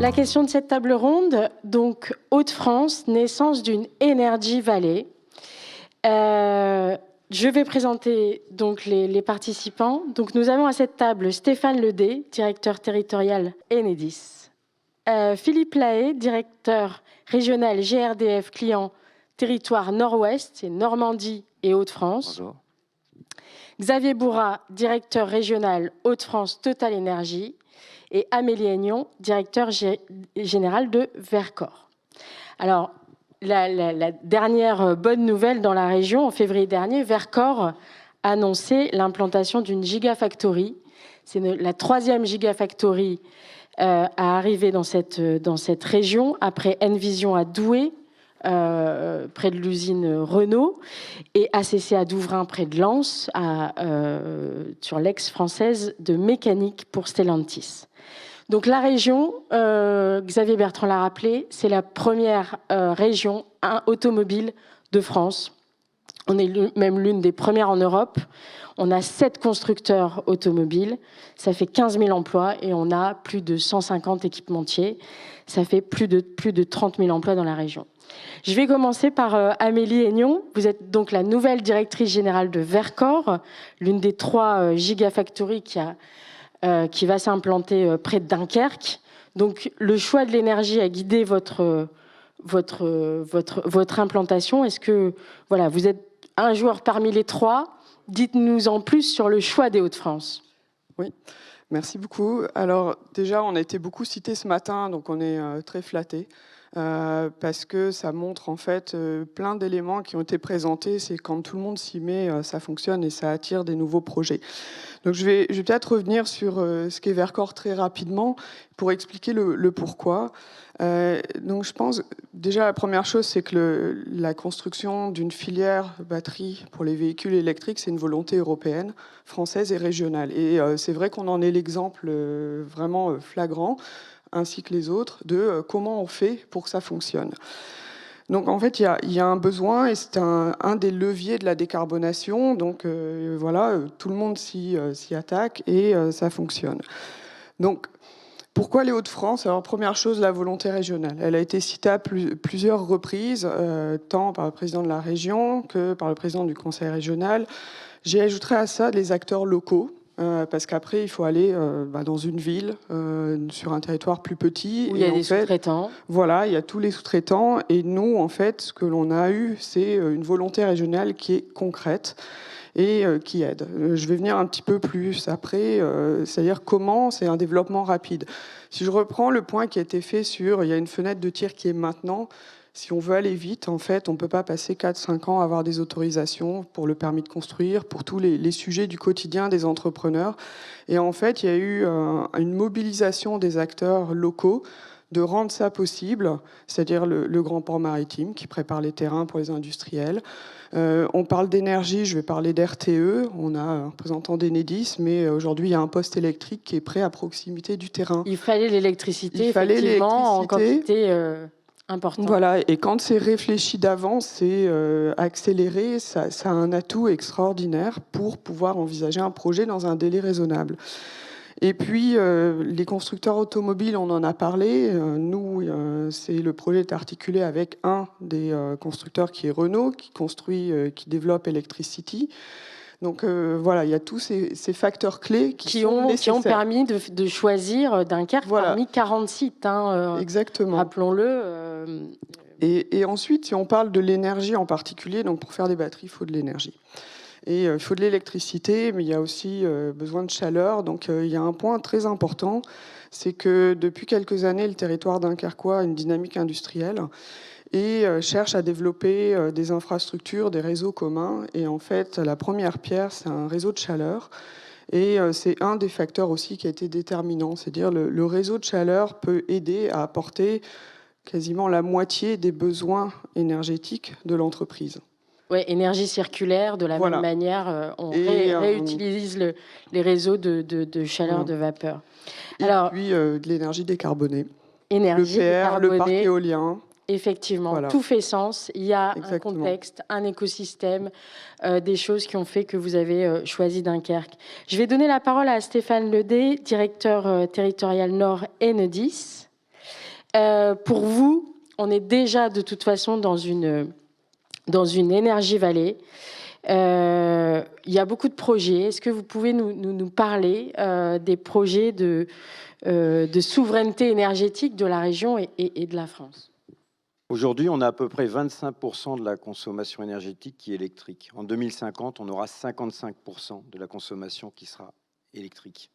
La question de cette table ronde, donc Hauts-de-France, naissance d'une Energy Valley. Je vais présenter donc les participants. Donc nous avons à cette table Stéphane Ledé, directeur territorial Enedis. Philippe Lahaye, directeur régional GRDF client territoire Nord-Ouest, c'est Normandie et Hauts-de-France. Bonjour. Xavier Bourrat, directeur régional Hauts-de-France Total Énergie. Et Amélie Aignon, directeur général de Vercor. Alors, la dernière bonne nouvelle dans la région, en février dernier, Vercor a annoncé l'implantation d'une gigafactory. C'est la 3e gigafactory à arriver dans cette région, après Envision à Douai, près de l'usine Renault, et ACC à Douvrin, près de Lens, sur l'ex-française de mécanique pour Stellantis. Donc la région, Xavier Bertrand l'a rappelé, c'est la première région automobile de France. On est même l'une des premières en Europe. On a 7 constructeurs automobiles. Ça fait 15 000 emplois et on a plus de 150 équipementiers. Ça fait plus de 30 000 emplois dans la région. Je vais commencer par Amélie Aignon. Vous êtes donc la nouvelle directrice générale de Vercor, l'une des 3 gigafactories qui va s'implanter près de Dunkerque. Donc, le choix de l'énergie a guidé votre implantation. Est-ce que voilà, vous êtes un joueur parmi les 3? Dites-nous en plus sur le choix des Hauts-de-France. Oui, merci beaucoup. Alors, déjà, on a été beaucoup cités ce matin, donc on est très flattés. Parce que ça montre en fait plein d'éléments qui ont été présentés. C'est quand tout le monde s'y met, ça fonctionne et ça attire des nouveaux projets. Donc je vais peut-être revenir sur ce qu'est Vercor très rapidement pour expliquer le pourquoi. Donc je pense déjà la première chose, c'est que la construction d'une filière batterie pour les véhicules électriques, c'est une volonté européenne, française et régionale. Et c'est vrai qu'on en est l'exemple vraiment flagrant, ainsi que les autres, de comment on fait pour que ça fonctionne. Donc en fait, il y a un besoin et c'est un des leviers de la décarbonation. Donc voilà, tout le monde s'y attaque et ça fonctionne. Donc pourquoi les Hauts-de-France? Alors première chose, la volonté régionale. Elle a été citée à plusieurs reprises, tant par le président de la région que par le président du conseil régional. J'y ajouterai à ça les acteurs locaux. Parce qu'après, il faut aller dans une ville, sur un territoire plus petit. Où il y a des sous-traitants. Voilà, il y a tous les sous-traitants. Et nous, en fait, ce que l'on a eu, c'est une volonté régionale qui est concrète et qui aide. Je vais venir un petit peu plus après, c'est-à-dire comment c'est un développement rapide. Si je reprends le point qui a été fait sur, il y a une fenêtre de tir qui est maintenant. Si on veut aller vite, en fait, on ne peut pas passer 4-5 ans à avoir des autorisations pour le permis de construire, pour tous les sujets du quotidien des entrepreneurs. Et en fait, il y a eu une mobilisation des acteurs locaux de rendre ça possible, c'est-à-dire le Grand Port Maritime qui prépare les terrains pour les industriels. On parle d'énergie, je vais parler d'RTE. On a un représentant d'Enedis, mais aujourd'hui, il y a un poste électrique qui est prêt à proximité du terrain. Il fallait l'électricité, effectivement, en quantité important. Voilà, et quand c'est réfléchi d'avance, c'est accéléré, ça a un atout extraordinaire pour pouvoir envisager un projet dans un délai raisonnable. Et puis, les constructeurs automobiles, on en a parlé. Nous, le projet est articulé avec un des constructeurs qui est Renault, qui développe Electricity. Donc voilà, il y a tous ces facteurs clés qui ont permis de choisir Dunkerque parmi 40 sites. Exactement. Rappelons-le. Et ensuite, si on parle de l'énergie en particulier, donc pour faire des batteries, il faut de l'énergie. Et il faut de l'électricité, mais il y a aussi besoin de chaleur. Donc il y a un point très important, c'est que depuis quelques années, le territoire dunkerquois a une dynamique industrielle et cherche à développer des infrastructures, des réseaux communs. Et en fait, la première pierre, c'est un réseau de chaleur. Et c'est un des facteurs aussi qui a été déterminant. C'est-à-dire le réseau de chaleur peut aider à apporter quasiment la moitié des besoins énergétiques de l'entreprise. Oui, énergie circulaire, de la même manière, on réutilise les réseaux de chaleur, de vapeur. Et puis de l'énergie décarbonée. Le PR, le parc éolien. Effectivement, tout fait sens. Il y a un contexte, un écosystème, des choses qui ont fait que vous avez choisi Dunkerque. Je vais donner la parole à Stéphane Ledé, directeur territorial Nord Enedis. Pour vous, on est déjà de toute façon dans une Energy Valley. Il y a beaucoup de projets. Est-ce que vous pouvez nous parler des projets de souveraineté énergétique de la région et de la France? Aujourd'hui, on a à peu près 25% de la consommation énergétique qui est électrique. En 2050, on aura 55% de la consommation qui sera électrique.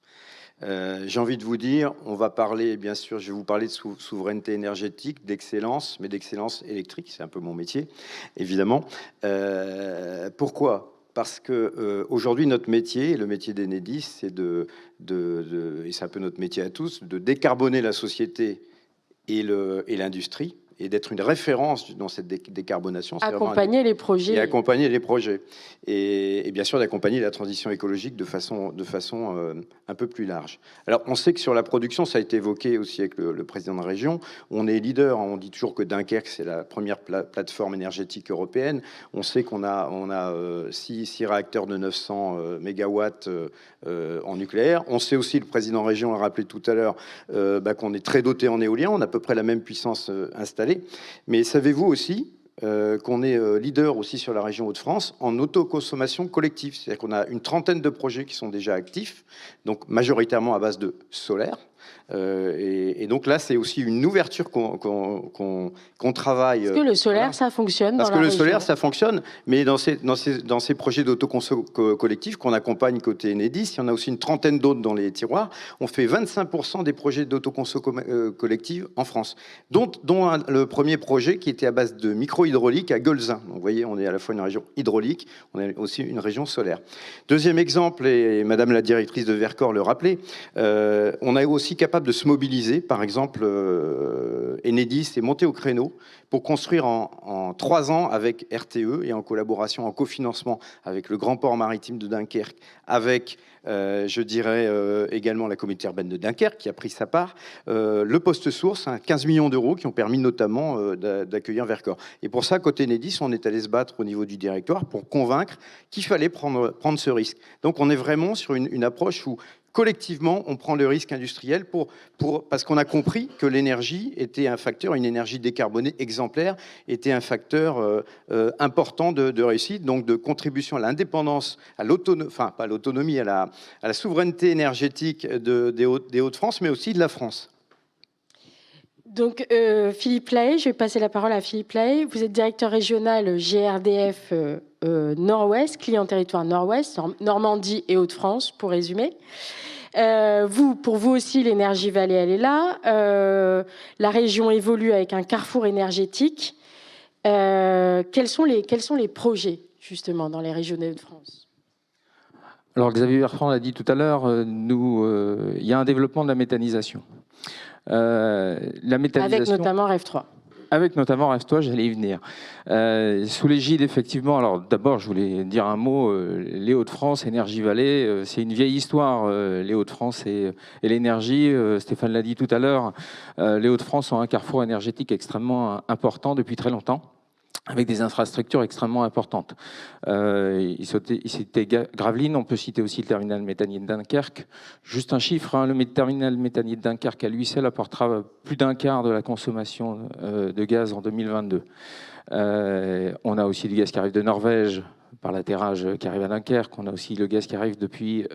J'ai envie de vous dire, on va parler, bien sûr, je vais vous parler de souveraineté énergétique, d'excellence, mais d'excellence électrique, c'est un peu mon métier, évidemment. Pourquoi ? Parce que aujourd'hui, notre métier, le métier d'Enedis, c'est et c'est un peu notre métier à tous, de décarboner la société et l'industrie, et d'être une référence dans cette décarbonation. Accompagner les projets. Et accompagner les projets. Et bien sûr, d'accompagner la transition écologique de façon un peu plus large. Alors, on sait que sur la production, ça a été évoqué aussi avec le président de la région, on est leader. On dit toujours que Dunkerque, c'est la première plateforme énergétique européenne. On sait qu'on a 6 réacteurs de 900 mégawatts en nucléaire. On sait aussi, le président de la région l'a rappelé tout à l'heure, qu'on est très doté en éolien. On a à peu près la même puissance installée. Mais savez-vous aussi qu'on est leader aussi sur la région Hauts-de-France en autoconsommation collective. C'est-à-dire qu'on a une trentaine de projets qui sont déjà actifs, donc majoritairement à base de solaire. Et donc là, c'est aussi une ouverture qu'on travaille. Est-ce que le solaire, ça fonctionne dans la région ? Parce que le solaire, ça fonctionne, mais dans ces projets d'autoconso collectif qu'on accompagne côté Enedis, il y en a aussi une trentaine d'autres dans les tiroirs. On fait 25% des projets d'autoconso collective en France, dont le premier projet qui était à base de micro-hydraulique à Golzin. Donc, vous voyez, on est à la fois une région hydraulique, on est aussi une région solaire. Deuxième exemple, et Madame la directrice de Vercors le rappelait, on est aussi capable de se mobiliser. Par exemple, Enedis est monté au créneau pour construire en 3 ans avec RTE et en collaboration, en cofinancement avec le Grand Port Maritime de Dunkerque, avec, je dirais, également la communauté urbaine de Dunkerque qui a pris sa part, le poste source, 15 millions d'euros qui ont permis notamment d'accueillir Vercors. Et pour ça, côté Enedis, on est allé se battre au niveau du directoire pour convaincre qu'il fallait prendre ce risque. Donc on est vraiment sur une approche où collectivement, on prend le risque industriel parce qu'on a compris que l'énergie était un facteur, une énergie décarbonée exemplaire, était un facteur important de réussite, donc de contribution à l'indépendance, à l'autonomie, enfin pas à l'autonomie, à la souveraineté énergétique des Hauts-de-France, mais aussi de la France. Donc, Philippe Lahaye, je vais passer la parole à Philippe Lahaye. Vous êtes directeur régional GRDF Nord-Ouest, client territoire Nord-Ouest, Normandie et Hauts-de-France, pour résumer. Pour vous aussi, l'Energy Valley, elle est là. La région évolue avec un carrefour énergétique. Quels sont les projets, justement, dans les régions des Hauts-de-France ? Alors, Xavier Bertrand l'a dit tout à l'heure, il y a un développement de la méthanisation. Avec notamment REV 3. Avec notamment REV 3, j'allais y venir. Sous l'égide, effectivement, alors d'abord, je voulais dire un mot, les Hauts-de-France, Energy Valley, c'est une vieille histoire, les Hauts-de-France et l'énergie. Stéphane l'a dit tout à l'heure, les Hauts-de-France ont un carrefour énergétique extrêmement important depuis très longtemps, avec des infrastructures extrêmement importantes. Il citait Gravelines, on peut citer aussi le terminal méthanier de Dunkerque. Juste un chiffre, le terminal méthanier de Dunkerque à lui seul apportera plus d'un quart de la consommation de gaz en 2022. On a aussi du gaz qui arrive de Norvège par l'atterrage qui arrive à Dunkerque. On a aussi le gaz qui arrive depuis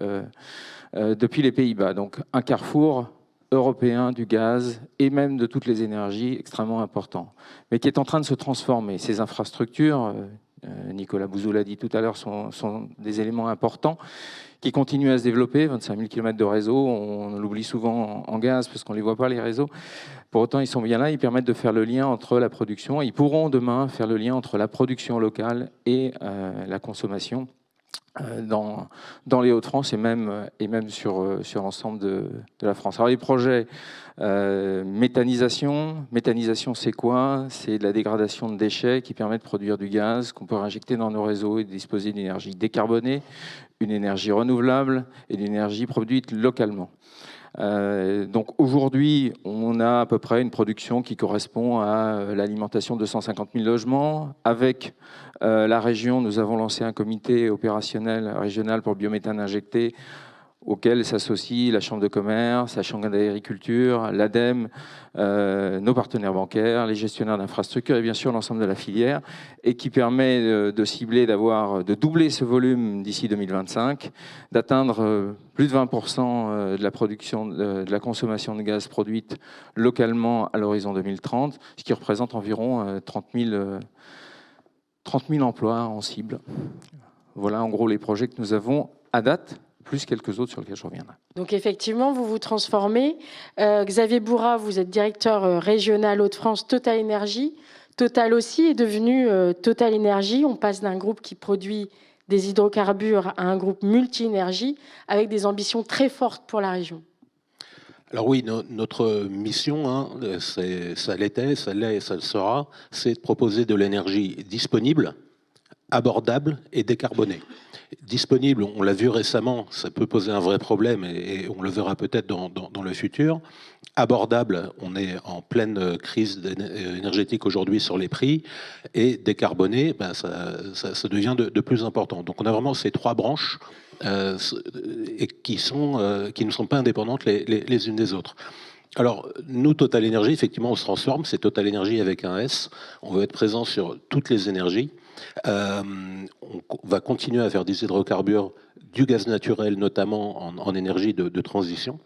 les Pays-Bas. Donc un carrefour européen du gaz et même de toutes les énergies extrêmement important, mais qui est en train de se transformer. Ces infrastructures, Nicolas Bouzou l'a dit tout à l'heure, sont des éléments importants qui continuent à se développer. 25 000 km de réseau, on l'oublie souvent en gaz parce qu'on ne les voit pas, les réseaux. Pour autant, ils sont bien là, ils permettent de faire le lien entre la production. Ils pourront demain faire le lien entre la production locale et la consommation dans les Hauts-de-France et même sur l'ensemble de la France. Alors les projets méthanisation, c'est quoi? C'est de la dégradation de déchets qui permet de produire du gaz qu'on peut réinjecter dans nos réseaux et de disposer d'une énergie décarbonée, une énergie renouvelable et d'une énergie produite localement. Donc aujourd'hui, on a à peu près une production qui correspond à l'alimentation de 150 000 logements. Avec la région, nous avons lancé un comité opérationnel régional pour le biométhane injecté. auxquels s'associent la Chambre de commerce, la Chambre d'agriculture, l'ADEME, nos partenaires bancaires, les gestionnaires d'infrastructures et bien sûr l'ensemble de la filière, et qui permet de cibler, de doubler ce volume d'ici 2025, d'atteindre plus de 20% de la production, de la consommation de gaz produite localement à l'horizon 2030, ce qui représente environ 30 000 emplois en cible. Voilà en gros les projets que nous avons à date, plus quelques autres sur lesquels je reviendrai. Donc effectivement, vous vous transformez. Xavier Bourrat, vous êtes directeur régional Hauts-de-France Total Énergie. Total aussi est devenu Total Énergie. On passe d'un groupe qui produit des hydrocarbures à un groupe multi-énergie avec des ambitions très fortes pour la région. Alors oui, notre mission, hein, ça l'était, ça l'est et ça le sera, c'est de proposer de l'énergie disponible, abordable et décarbonée. Disponible, on l'a vu récemment, ça peut poser un vrai problème et on le verra peut-être dans le futur. Abordable, on est en pleine crise énergétique aujourd'hui sur les prix. Et décarboné, ben ça devient de plus important. Donc on a vraiment ces trois branches et qui ne sont pas indépendantes les unes des autres. Alors, nous, Total Énergie, effectivement, on se transforme. C'est Total Énergie avec un S. On veut être présent sur toutes les énergies. On va continuer à faire des hydrocarbures, du gaz naturel, notamment en énergie de transition.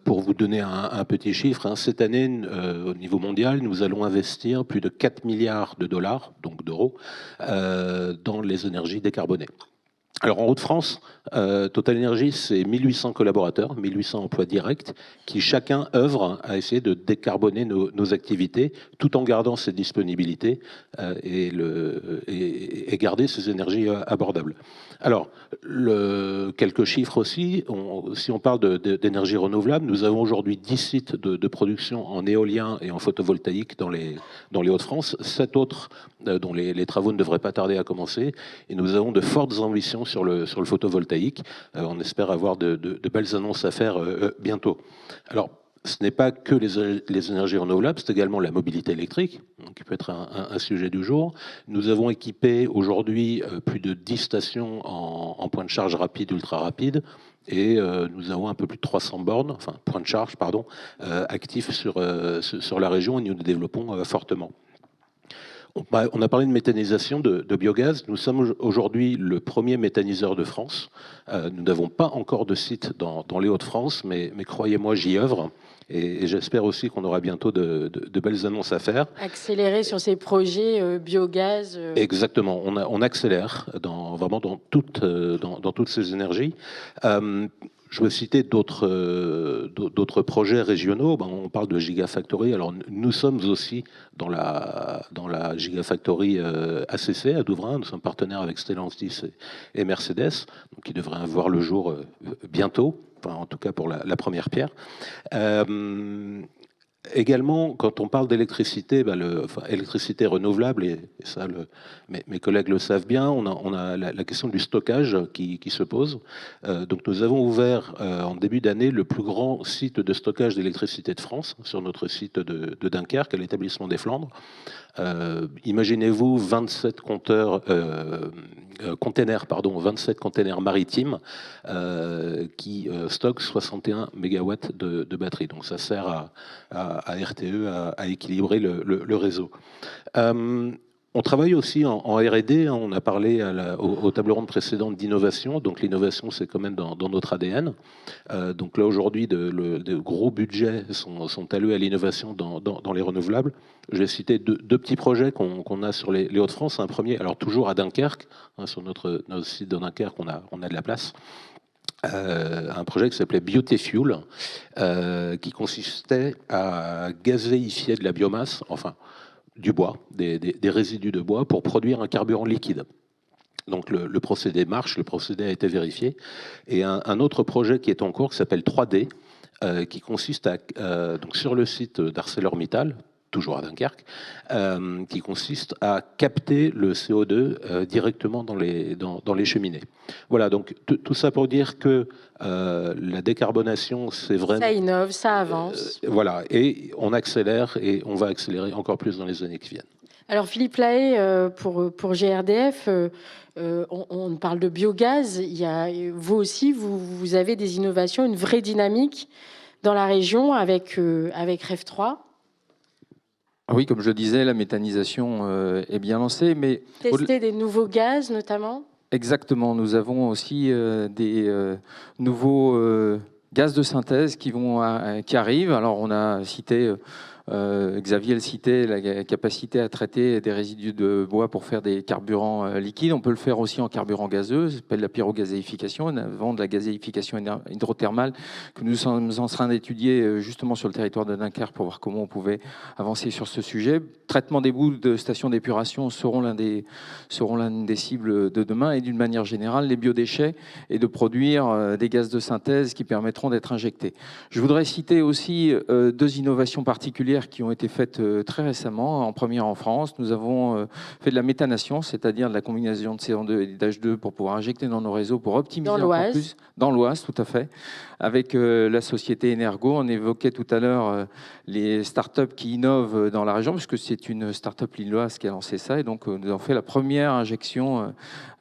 Pour vous donner un petit chiffre, hein, cette année, au niveau mondial, nous allons investir plus de 4 milliards de dollars, donc d'euros, dans les énergies décarbonées. Alors en Hauts-de-France, Total Énergie, c'est 1800 collaborateurs, 1800 emplois directs, qui chacun œuvre à essayer de décarboner nos activités, tout en gardant cette disponibilité et garder ces énergies abordables. Alors, quelques chiffres aussi, si on parle d'énergie renouvelable, nous avons aujourd'hui 10 sites de production en éolien et en photovoltaïque dans les Hauts-de-France, 7 autres dont les travaux ne devraient pas tarder à commencer, et nous avons de fortes ambitions sur le photovoltaïque. On espère avoir de belles annonces à faire bientôt. Alors, ce n'est pas que les énergies renouvelables, c'est également la mobilité électrique, qui peut être un sujet du jour. Nous avons équipé aujourd'hui plus de 10 stations en point de charge rapide, ultra rapide, et nous avons un peu plus de 300 bornes, enfin points de charge, pardon, actifs sur la région, et nous les développons fortement. On a parlé de méthanisation de biogaz. Nous sommes aujourd'hui le premier méthaniseur de France. Nous n'avons pas encore de site dans les Hauts-de-France, mais croyez-moi, j'y œuvre. Et j'espère aussi qu'on aura bientôt de belles annonces à faire. Accélérer sur ces projets biogaz. Exactement, on accélère vraiment dans toutes ces énergies. Je veux citer d'autres projets régionaux. On parle de Gigafactory. Alors, nous sommes aussi dans la Gigafactory ACC à Douvrin. Nous sommes partenaires avec Stellantis et Mercedes, donc qui devrait voir le jour bientôt. Enfin, en tout cas pour la première pierre. Également, quand on parle d'électricité, électricité renouvelable, et ça, mes collègues le savent bien, on a la question du stockage qui se pose. Donc nous avons ouvert en début d'année le plus grand site de stockage d'électricité de France, sur notre site de Dunkerque, à l'établissement des Flandres. Imaginez-vous 27 containers maritimes qui stockent 61 mégawatts de batterie. Donc ça sert à RTE à équilibrer le réseau. On travaille aussi en R&D. On a parlé aux tables rondes précédentes d'innovation. Donc l'innovation, c'est quand même dans notre ADN. Donc là, aujourd'hui, de gros budgets sont alloués à l'innovation dans les renouvelables. Je vais citer deux petits projets qu'on a sur les Hauts-de-France. Un premier, alors toujours à Dunkerque, hein, sur notre site de Dunkerque, on a de la place. Un projet qui s'appelait Biotefuel, qui consistait à gazéifier de la biomasse, enfin du bois, des résidus de bois, pour produire un carburant liquide. Donc le procédé marche, le procédé a été vérifié. Et un autre projet qui est en cours, qui s'appelle 3D, qui consiste donc sur le site d'ArcelorMittal, toujours à Dunkerque, qui consiste à capter le CO2 directement dans les cheminées. Voilà, donc tout ça pour dire que la décarbonation, c'est vraiment... Ça innove, ça avance. Voilà, et on accélère, et on va accélérer encore plus dans les années qui viennent. Alors Philippe Lahaye, pour GRDF, on parle de biogaz. Vous aussi, vous avez des innovations, une vraie dynamique dans la région avec REV 3. Oui, comme je le disais, la méthanisation est bien lancée, mais tester des nouveaux gaz notamment. Exactement, nous avons aussi des nouveaux gaz de synthèse qui arrivent. Alors on a cité, Xavier le citait, la capacité à traiter des résidus de bois pour faire des carburants liquides. On peut le faire aussi en carburant gazeux, ça s'appelle la pyrogazéification. On a de la gazéification hydrothermale que nous sommes en train d'étudier justement sur le territoire de Dunkerque pour voir comment on pouvait avancer sur ce sujet. Traitement des boues de stations d'épuration seront l'une des cibles de demain, et d'une manière générale, les biodéchets, et de produire des gaz de synthèse qui permettront d'être injectés. Je voudrais citer aussi deux innovations particulières qui ont été faites très récemment. En première en France, nous avons fait de la méthanation, c'est-à-dire de la combinaison de CO2 et d'H2 pour pouvoir injecter dans nos réseaux, pour optimiser encore plus. Dans l'Oise, tout à fait. Avec la société Energo, on évoquait tout à l'heure les startups qui innovent dans la région, puisque c'est une startup lilloise qui a lancé ça, et donc nous avons fait la première injection.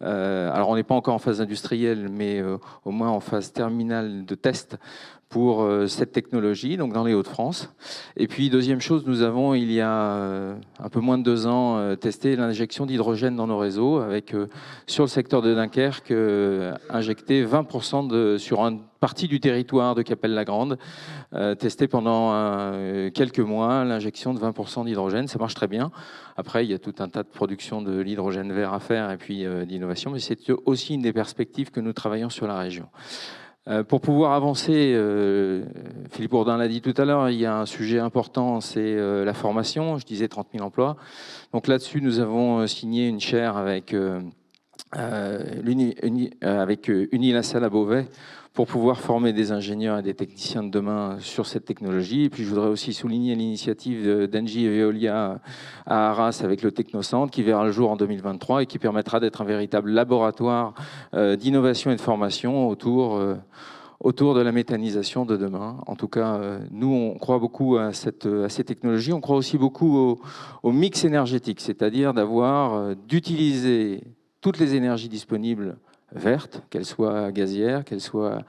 Alors on n'est pas encore en phase industrielle, mais au moins en phase terminale de test pour cette technologie, donc dans les Hauts-de-France. Et puis, deuxième chose, nous avons, il y a un peu moins de 2 ans, testé l'injection d'hydrogène dans nos réseaux, avec, sur le secteur de Dunkerque, injecté 20% sur une partie du territoire de Capelle-la-Grande, testé pendant quelques mois, l'injection de 20% d'hydrogène. Ça marche très bien. Après, il y a tout un tas de production de l'hydrogène vert à faire, et puis d'innovation, mais c'est aussi une des perspectives que nous travaillons sur la région. Pour pouvoir avancer, Philippe Bourdin l'a dit tout à l'heure, il y a un sujet important, c'est la formation. Je disais 30 000 emplois. Donc là-dessus, nous avons signé une chaire avec Unilassal à Beauvais pour pouvoir former des ingénieurs et des techniciens de demain sur cette technologie. Et puis je voudrais aussi souligner l'initiative d'Engie et Veolia à Arras avec le Technocentre, qui verra le jour en 2023 et qui permettra d'être un véritable laboratoire d'innovation et de formation autour de la méthanisation de demain. En tout cas, nous, on croit beaucoup à ces technologies. On croit aussi beaucoup au mix énergétique, c'est-à-dire d'utiliser toutes les énergies disponibles vertes, qu'elles soient gazières, qu'elles soient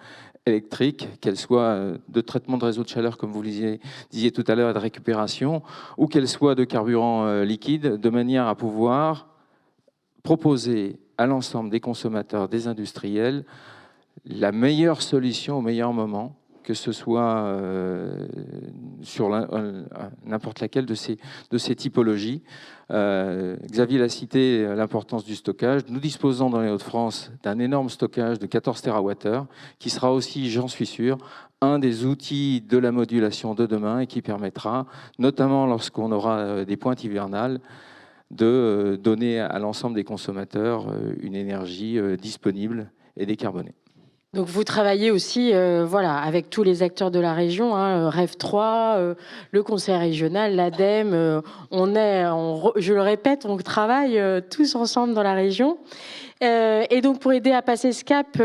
électriques, qu'elles soient de traitement de réseau de chaleur, comme vous le disiez tout à l'heure, et de récupération, ou qu'elles soient de carburant liquide, de manière à pouvoir proposer à l'ensemble des consommateurs, des industriels, la meilleure solution au meilleur moment, que ce soit sur n'importe laquelle de ces typologies. Xavier l'a cité, l'importance du stockage. Nous disposons dans les Hauts-de-France d'un énorme stockage de 14 TWh, qui sera aussi, j'en suis sûr, un des outils de la modulation de demain, et qui permettra, notamment lorsqu'on aura des pointes hivernales, de donner à l'ensemble des consommateurs une énergie disponible et décarbonée. Donc vous travaillez aussi avec tous les acteurs de la région, REV 3, le Conseil régional, l'ADEME. Je le répète, on travaille tous ensemble dans la région. Et donc pour aider à passer ce cap,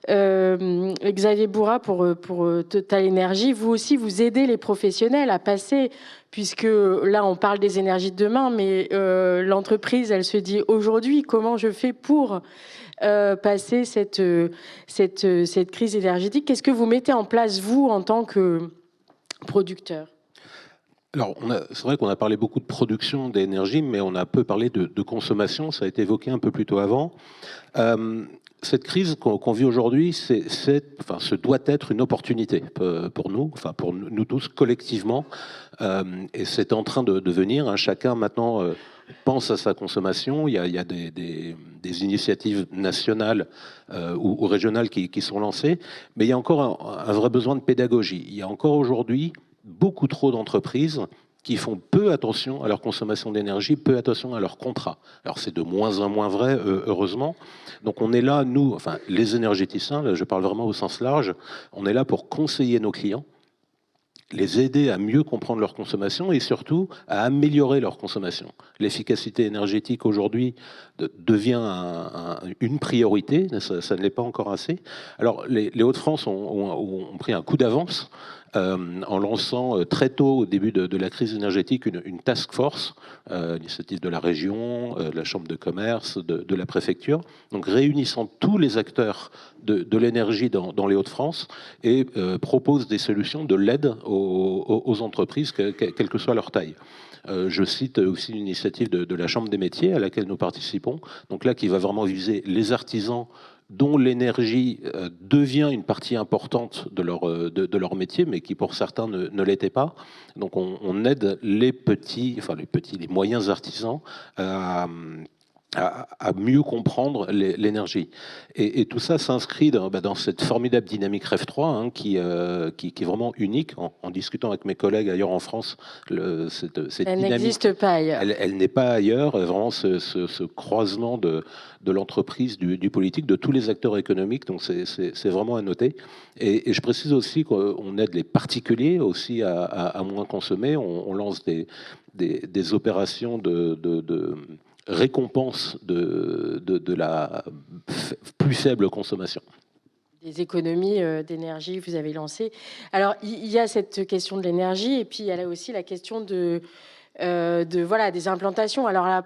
Xavier Bourra pour Total Énergie, vous aussi vous aidez les professionnels à passer, puisque là on parle des énergies de demain, mais l'entreprise elle se dit aujourd'hui comment je fais pour passer cette crise énergétique. Qu'est-ce que vous mettez en place, vous, en tant que producteur ? Alors, c'est vrai qu'on a parlé beaucoup de production d'énergie, mais on a peu parlé de consommation. Ça a été évoqué un peu plus tôt avant. Cette crise qu'on vit aujourd'hui, ce doit être une opportunité pour nous, pour nous tous collectivement. Et c'est en train de venir. Chacun maintenant pense à sa consommation. Il y a des initiatives nationales ou régionales qui sont lancées. Mais il y a encore un vrai besoin de pédagogie. Il y a encore aujourd'hui beaucoup trop d'entreprises qui font peu attention à leur consommation d'énergie, peu attention à leur contrat. Alors c'est de moins en moins vrai, heureusement. Donc on est là, nous, les énergéticiens, là, je parle vraiment au sens large, on est là pour conseiller nos clients, les aider à mieux comprendre leur consommation et surtout à améliorer leur consommation. L'efficacité énergétique aujourd'hui devient une priorité, ça ne l'est pas encore assez. Alors les Hauts-de-France ont pris un coup d'avance en lançant très tôt, au début de la crise énergétique, une task force, initiative de la région, de la chambre de commerce, de la préfecture, donc réunissant tous les acteurs de l'énergie dans les Hauts-de-France et propose des solutions de l'aide aux entreprises, quelle que soit leur taille. Je cite aussi une initiative de la Chambre des métiers à laquelle nous participons, donc là qui va vraiment viser les artisans dont l'énergie devient une partie importante de leur métier, mais qui pour certains ne l'était pas. Donc on aide les moyens artisans à mieux comprendre l'énergie. Et tout ça s'inscrit dans cette formidable dynamique REF 3 hein, qui est vraiment unique. En discutant avec mes collègues ailleurs en France, cette Elle dynamique n'existe pas ailleurs. elle n'est pas ailleurs. Vraiment ce croisement de l'entreprise, du politique, de tous les acteurs économiques. Donc c'est vraiment à noter. Et je précise aussi qu'on aide les particuliers aussi à moins consommer. On lance des opérations de récompense de la plus faible consommation. Des économies d'énergie, vous avez lancé. Alors, il y a cette question de l'énergie, et puis il y a là aussi la question voilà, des implantations. Alors là,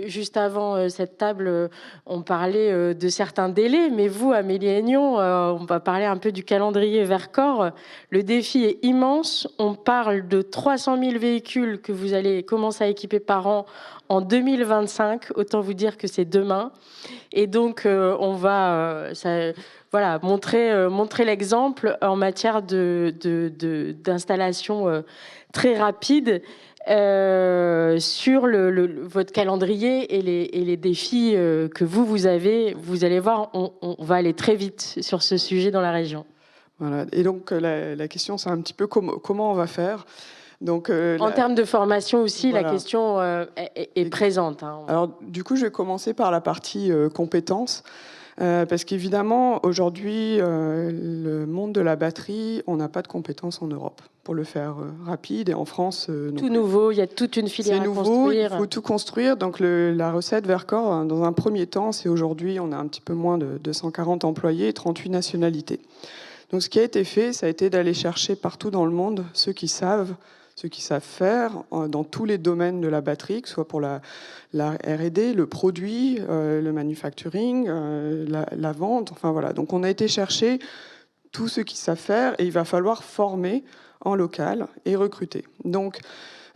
juste avant cette table, on parlait de certains délais, mais vous, Amélie Aignan, on va parler un peu du calendrier Vercors. Le défi est immense. On parle de 300 000 véhicules que vous allez commencer à équiper par an en 2025. Autant vous dire que c'est demain. Et donc, on va voilà, montrer l'exemple en matière d'installation très rapide. Sur votre calendrier et les défis que vous avez, vous allez voir, on va aller très vite sur ce sujet dans la région. Voilà. Et donc la question, c'est un petit peu comment on va faire. Donc, en termes de formation aussi, voilà. La question est présente. Hein. Alors du coup, je vais commencer par la partie compétences. Parce qu'évidemment, aujourd'hui, le monde de la batterie, on n'a pas de compétences en Europe pour le faire rapide. Et en France... tout nouveau, il y a toute une filière à construire. Il faut tout construire. Donc la recette Vercors, dans un premier temps, c'est aujourd'hui, on a un petit peu moins de 240 employés et 38 nationalités. Donc ce qui a été fait, ça a été d'aller chercher partout dans le monde ceux qui savent faire dans tous les domaines de la batterie, que ce soit pour la R&D, le produit, le manufacturing, la vente, enfin voilà. Donc on a été chercher tous ceux qui savent faire et il va falloir former en local et recruter. Donc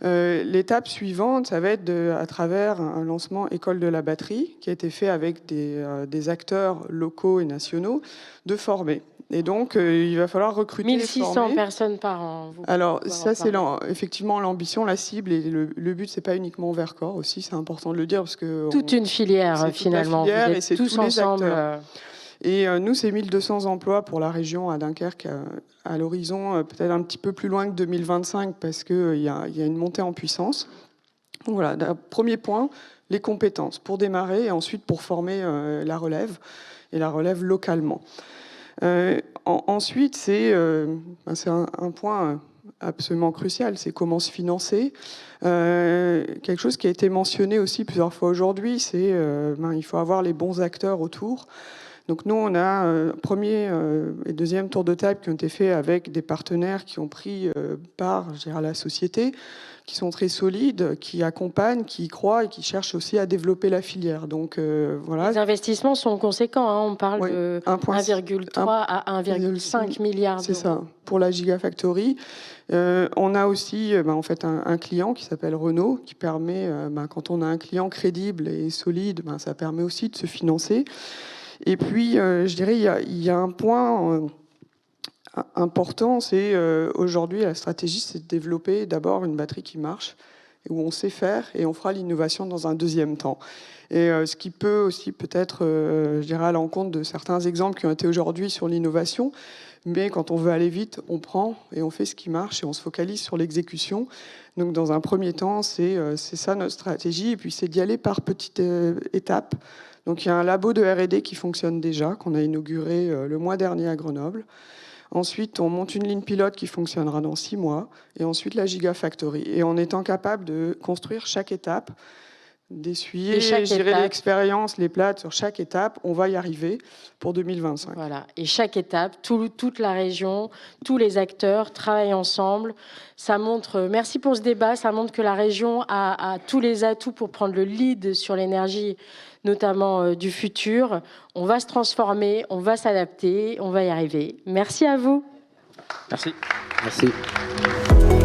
l'étape suivante, ça va être à travers un lancement École de la batterie qui a été fait avec des acteurs locaux et nationaux, de former. Et donc, il va falloir recruter 1600 personnes par an. Alors, ça, c'est effectivement l'ambition, la cible. Et le but, c'est pas uniquement Vercors aussi, c'est important de le dire. Parce que toute une filière, finalement. Filière, vous êtes et tous ensemble. Et nous, c'est 1200 emplois pour la région à Dunkerque à l'horizon, peut-être un petit peu plus loin que 2025, parce qu'il y a une montée en puissance. Donc, voilà, premier point, les compétences pour démarrer et ensuite pour former la relève, et la relève localement. Ensuite, c'est un point absolument crucial, c'est comment se financer. Quelque chose qui a été mentionné aussi plusieurs fois aujourd'hui, c'est il faut avoir les bons acteurs autour. Donc nous, on a premier et deuxième tour de table qui ont été faits avec des partenaires qui ont pris part, je dirais, à la société, qui sont très solides, qui accompagnent, qui y croient et qui cherchent aussi à développer la filière. Donc voilà. Les investissements sont conséquents. Hein. On parle de 1,3 à 1,5 milliard d'euros. C'est ça, pour la Gigafactory. On a aussi en fait un client qui s'appelle Renault, qui permet, quand on a un client crédible et solide, ça permet aussi de se financer. Et puis, je dirais, il y a un point important, c'est aujourd'hui, la stratégie, c'est de développer d'abord une batterie qui marche, où on sait faire, et on fera l'innovation dans un deuxième temps. Et ce qui peut aussi peut-être, je dirais, à l'encontre de certains exemples qui ont été aujourd'hui sur l'innovation, mais quand on veut aller vite, on prend et on fait ce qui marche et on se focalise sur l'exécution. Donc dans un premier temps, c'est ça notre stratégie, et puis c'est d'y aller par petites étapes. Donc il y a un labo de R&D qui fonctionne déjà, qu'on a inauguré le mois dernier à Grenoble. Ensuite, on monte une ligne pilote qui fonctionnera dans 6 mois. Et ensuite, la Gigafactory. Et en étant capable de construire chaque étape d'essuyer, Et chaque je dirais, étape. l'expérience, les plates sur chaque étape. On va y arriver pour 2025. Voilà. Et chaque étape, toute la région, tous les acteurs travaillent ensemble. Ça montre, merci pour ce débat, ça montre que la région a tous les atouts pour prendre le lead sur l'énergie, notamment du futur. On va se transformer, on va s'adapter, on va y arriver. Merci à vous. Merci. Merci.